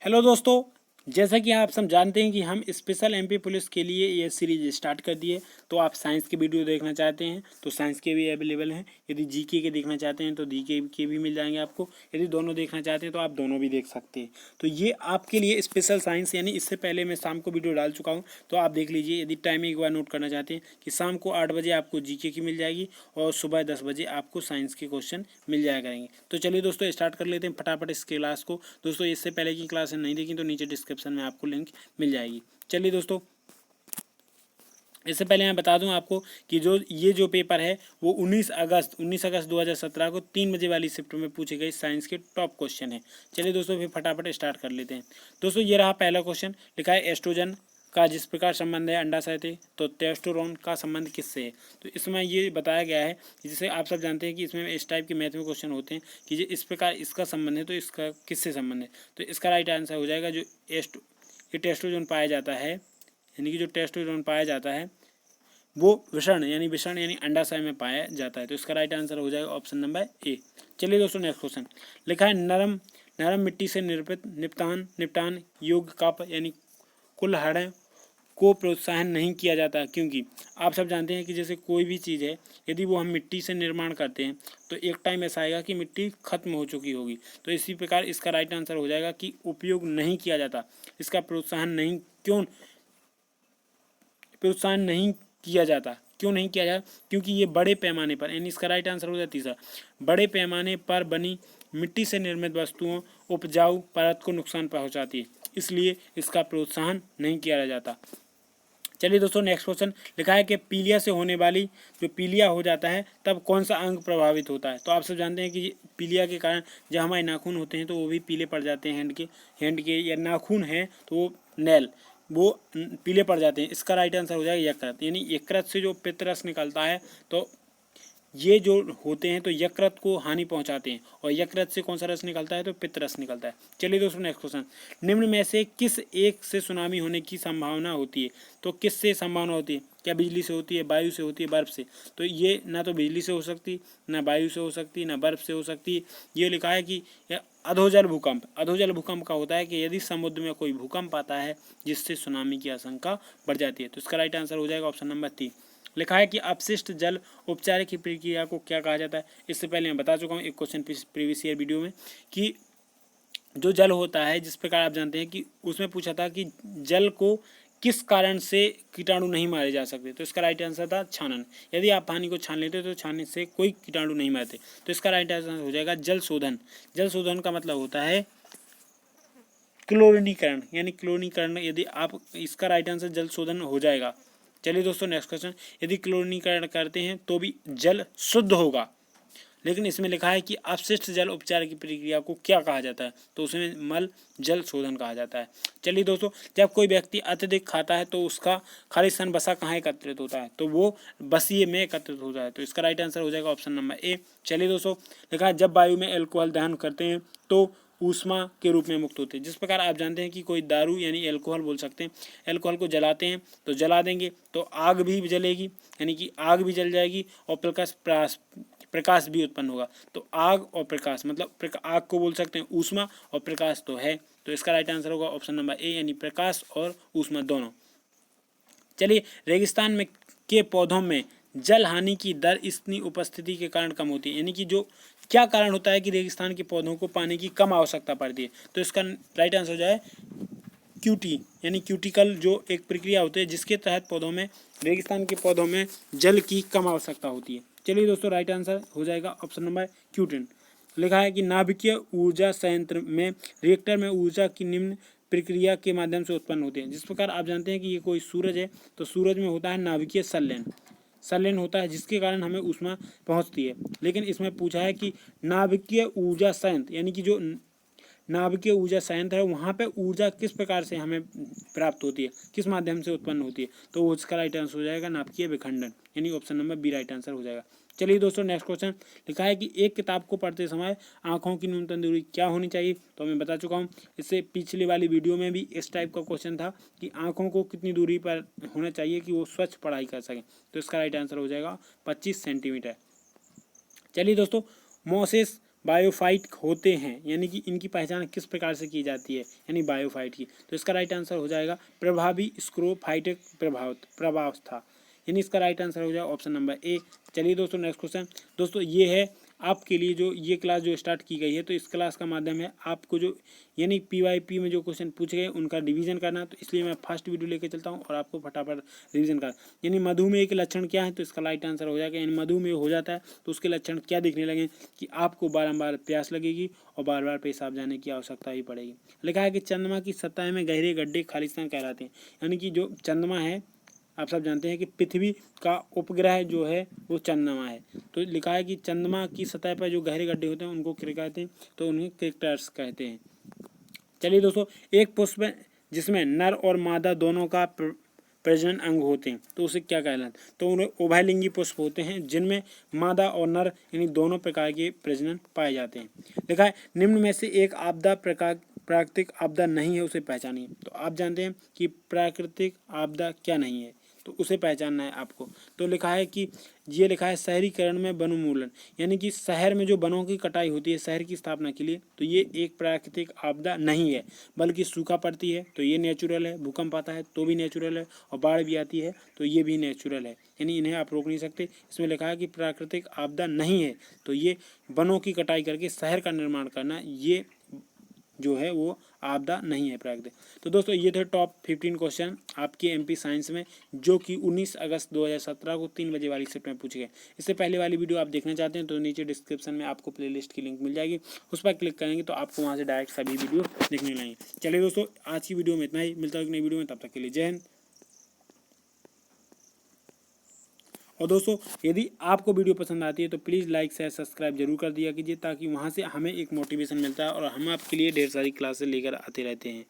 Hello दोस्तों, जैसा कि आप सब जानते हैं कि हम स्पेशल एमपी पुलिस के लिए ये सीरीज स्टार्ट कर दिए। तो आप साइंस के वीडियो देखना चाहते हैं तो साइंस के भी अवेलेबल हैं। यदि जीके के देखना चाहते हैं तो जीके के भी मिल जाएंगे आपको। यदि दोनों देखना चाहते हैं तो आप दोनों भी देख सकते हैं। तो ये आपके लिए स्पेशल साइंस, यानी इससे पहले मैं शाम को वीडियो डाल चुका हूँ, तो आप देख लीजिए। यदि टाइमिंग एक बार नोट करना चाहते हैं कि शाम को 8 बजे आपको जीके की मिल जाएगी और सुबह 10 बजे आपको साइंस के क्वेश्चन मिल जाया करेंगे। तो चलिए दोस्तों, स्टार्ट कर लेते हैं फटाफट इस क्लास को। दोस्तों, इससे पहले की क्लास नहीं देखी तो नीचे डिस्क्रिप्शन में आपको लिंक मिल जाएगी। चलिए दोस्तों, इससे पहले मैं बता दूं आपको कि जो पेपर है वो 19 अगस्त 2017 को 3 बजे वाली शिफ्ट में पूछे गए साइंस के टॉप क्वेश्चन है। चलिए दोस्तों, फिर फटाफट स्टार्ट कर लेते हैं। दोस्तों, ये रहा पहला क्वेश्चन। लिखा है एस्ट्रोजन का जिस प्रकार संबंध है अंडाशय से, तो टेस्टोस्टेरोन का संबंध किससे है। तो इसमें ये बताया गया है, जिसे आप सब जानते हैं कि इसमें इस टाइप के मैथ में क्वेश्चन होते हैं कि इस प्रकार इसका संबंध है तो इसका किससे संबंध है। तो इसका राइट आंसर हो जाएगा जो टेस्टोस्टेरोन पाया जाता है, यानी कि जो टेस्टोस्टेरोन पाया जाता है वो विषण यानी अंडाशय में पाया जाता है। तो इसका राइट आंसर हो जाएगा ऑप्शन नंबर ए। चलिए दोस्तों, नेक्स्ट क्वेश्चन। लिखा है नरम मिट्टी से निर्मित निपटान योग्य कप यानी कुल्हड़ को प्रोत्साहन नहीं किया जाता, क्योंकि आप सब जानते हैं कि जैसे कोई भी चीज़ है, यदि वो हम मिट्टी से निर्माण करते हैं तो एक टाइम ऐसा आएगा कि मिट्टी खत्म हो चुकी होगी। तो इसी प्रकार इसका राइट आंसर हो जाएगा कि उपयोग नहीं किया जाता, इसका प्रोत्साहन नहीं किया जाता। क्यों नहीं किया जाता? क्योंकि ये बड़े पैमाने पर, यानी इसका राइट आंसर हो जाता तीसरा, बड़े पैमाने पर बनी मिट्टी से निर्मित वस्तुओं उपजाऊ परत को नुकसान पहुंचाती है, इसलिए इसका प्रोत्साहन नहीं किया जाता। चलिए दोस्तों, नेक्स्ट क्वेश्चन। लिखा है कि पीलिया से होने वाली, जो पीलिया हो जाता है तब कौन सा अंग प्रभावित होता है। तो आप सब जानते हैं कि पीलिया के कारण जब हमारे नाखून होते हैं तो वो भी पीले पड़ जाते हैं। हैंड के या नाखून है तो वो नेल वो पीले पड़ जाते हैं। इसका राइट आंसर हो जाएगा यकृत, यानी यकृत से जो पित्तरस निकलता है तो ये जो होते हैं तो यकृत को हानि पहुंचाते हैं, और यकृत से कौन सा रस निकलता है तो पित्त रस निकलता है। चलिए दोस्तों, नेक्स्ट क्वेश्चन। निम्न में से किस एक से सुनामी होने की संभावना होती है। तो किस से संभावना होती है? क्या बिजली से होती है, वायु से होती है, बर्फ से? तो ये ना तो बिजली से हो सकती, ना वायु से हो सकती, ना बर्फ से हो सकती। ये लिखा है कि अधोजल भूकंप का होता है कि यदि समुद्र में कोई भूकंप आता है जिससे सुनामी की आशंका बढ़ जाती है। तो इसका राइट आंसर हो जाएगा ऑप्शन नंबर 3। लिखा है कि अपशिष्ट जल उपचार की प्रक्रिया को क्या कहा जाता है। इससे पहले मैं बता चुका हूँ एक क्वेश्चन प्रीवियस ईयर वीडियो में कि जो जल होता है, जिस प्रकार आप जानते हैं कि उसमें पूछा था कि जल को किस कारण से कीटाणु नहीं मारे जा सकते। तो इसका राइट आंसर था छानन। यदि आप पानी को छान लेते तो छानने से कोई कीटाणु नहीं मारते। तो इसका राइट आंसर हो जाएगा जल शोधन। जल शोधन का मतलब होता है क्लोरीनीकरण, यानी क्लोरीनीकरण। यदि आप, इसका राइट आंसर जल शोधन हो जाएगा। चलिए दोस्तों, नेक्स्ट क्वेश्चन। यदि क्लोरीनीकरण करते हैं तो भी जल शुद्ध होगा, लेकिन इसमें लिखा है कि अपशिष्ट जल उपचार की प्रक्रिया को क्या कहा जाता है। तो उसमें मल जल शोधन कहा जाता है। चलिए दोस्तों, जब कोई व्यक्ति अत्यधिक खाता है तो उसका खालिश वसा कहाँ एकत्रित होता है। तो वो बसिए में एकत्रित होता है। तो इसका राइट आंसर हो जाएगा ऑप्शन नंबर ए। चलिए दोस्तों, लिखा है जब वायु में एल्कोहल दहन करते हैं तो ऊष्मा के रूप में मुक्त होते हैं। जिस प्रकार आप जानते हैं कि कोई दारू यानी एल्कोहल बोल सकते हैं, एल्कोहल को जलाते हैं तो जला देंगे तो आग भी जलेगी, यानी कि आग भी जल जाएगी और प्रकाश भी उत्पन्न होगा। तो आग और प्रकाश, मतलब आग को बोल सकते हैं ऊष्मा और प्रकाश तो है। तो इसका राइट आंसर होगा ऑप्शन नंबर ए, यानी प्रकाश और ऊष्मा दोनों। चलिए, रेगिस्तान में के पौधों में जल हानि की दर इतनी उपस्थिति के कारण कम होती है, यानी कि जो क्या कारण होता है कि रेगिस्तान के पौधों को पानी की कम आवश्यकता पड़ती है। तो इसका राइट आंसर हो जाए क्यूटी, यानी क्यूटिकल, जो एक प्रक्रिया होती है जिसके तहत रेगिस्तान के पौधों में जल की कम आवश्यकता होती है। चलिए दोस्तों, राइट आंसर हो जाएगा ऑप्शन नंबर क्यूटिन। लिखा है कि नाभिकीय ऊर्जा संयंत्र में रिएक्टर में ऊर्जा की निम्न प्रक्रिया के माध्यम से उत्पन्न होते हैं। जिस प्रकार आप जानते हैं कि ये कोई सूरज है तो सूरज में होता है नाभिकीय संलयन होता है, जिसके कारण हमें ऊष्मा पहुंचती है। लेकिन इसमें पूछा है कि नाभिकीय ऊर्जा संयंत्र, यानी कि जो नाभिकीय ऊर्जा संयंत्र है वहाँ पे ऊर्जा किस प्रकार से हमें प्राप्त होती है, किस माध्यम से उत्पन्न होती है। तो उसका राइट आंसर हो जाएगा नाभिकीय विखंडन, यानी option number B right answer हो जाएगा। चलिए दोस्तों, नेक्स्ट क्वेश्चन। लिखा है कि एक किताब को पढ़ते समय आंखों की न्यूनतम दूरी क्या होनी चाहिए। तो मैं बता चुका हूँ, इससे पिछली वाली वीडियो में भी इस टाइप का क्वेश्चन था कि आंखों को कितनी दूरी पर होना चाहिए कि वो स्वच्छ पढ़ाई कर सकें। तो इसका राइट आंसर हो जाएगा 25 सेंटीमीटर। चलिए दोस्तों, बायोफाइट होते हैं, यानी कि इनकी पहचान किस प्रकार से की जाती है, यानी बायोफाइट की। तो इसका राइट आंसर हो जाएगा प्रभावी स्क्रोफाइटिक प्रभावस्था, यानी इसका राइट आंसर हो जाएगा ऑप्शन नंबर ए। चलिए दोस्तों नेक्स्ट क्वेश्चन। दोस्तों ये है आपके लिए जो ये क्लास जो स्टार्ट की गई है, तो इस क्लास का माध्यम है आपको जो यानी PYP में जो क्वेश्चन पूछे गए उनका डिवीजन करना। तो इसलिए मैं फर्स्ट वीडियो लेके चलता हूँ और आपको फटाफट रिवीजन कर। यानी मधुमेह के लक्षण क्या है, तो इसका राइट आंसर हो जाएगा, यानी मधुमेह हो जाता है तो उसके लक्षण क्या दिखने लगे कि आपको बारंबार प्यास लगेगी और बार बार पेशाब जाने की आवश्यकता ही पड़ेगी। लिखा है कि चंद्रमा की सतह में गहरे गड्ढे खालिस्तान कहलाते हैं, यानी कि जो चंद्रमा है आप सब जानते हैं कि पृथ्वी का उपग्रह जो है वो चंद्रमा है। तो लिखा है कि चंद्रमा की सतह पर जो गहरे गड्ढे होते हैं उनको क्या कहते हैं, तो उन्हें क्रेटर्स कहते हैं। चलिए दोस्तों, एक पुष्प जिसमें नर और मादा दोनों का प्रजनन अंग होते हैं तो उसे क्या कहलाता है, तो उन्हें उभयलिंगी पुष्प होते हैं जिनमें मादा और नर यानी दोनों प्रकार के प्रजनन पाए जाते हैं। लिखा है निम्न में से एक आपदा प्राकृतिक आपदा नहीं है, उसे पहचानिए। तो आप जानते हैं कि प्राकृतिक आपदा क्या नहीं है, तो उसे पहचानना है आपको। तो लिखा है कि ये लिखा है शहरीकरण में वनोन्मूलन, यानी कि शहर में जो वनों की कटाई होती है शहर की स्थापना के लिए, तो ये एक प्राकृतिक आपदा नहीं है, बल्कि सूखा पड़ती है तो ये नेचुरल है, भूकंप आता है तो भी नेचुरल है, और बाढ़ भी आती है तो ये भी नेचुरल है, यानी इन्हें आप रोक नहीं सकते। इसमें लिखा है कि प्राकृतिक आपदा नहीं है, तो ये वनों की कटाई करके शहर का निर्माण करना ये जो है वो आपदा नहीं है प्राकृतिक। तो दोस्तों ये थे टॉप 15 क्वेश्चन आपके MP साइंस में, जो कि 19 अगस्त 2017 को 3 बजे वाली शिफ्ट में पूछे गए। इससे पहले वाली वीडियो आप देखना चाहते हैं तो नीचे डिस्क्रिप्शन में आपको प्लेलिस्ट की लिंक मिल जाएगी, उस पर क्लिक करेंगे तो आपको वहाँ से डायरेक्ट सभी वीडियो देखने लगेंगे। चलिए दोस्तों आज की वीडियो में इतना ही, मिलता है एक नई वीडियो में, तब तक के लिए जय हिंद। और दोस्तों यदि आपको वीडियो पसंद आती है तो प्लीज़ लाइक शेयर सब्सक्राइब जरूर कर दिया कीजिए, ताकि वहाँ से हमें एक मोटिवेशन मिलता है और हम आपके लिए ढेर सारी क्लासेस लेकर आते रहते हैं।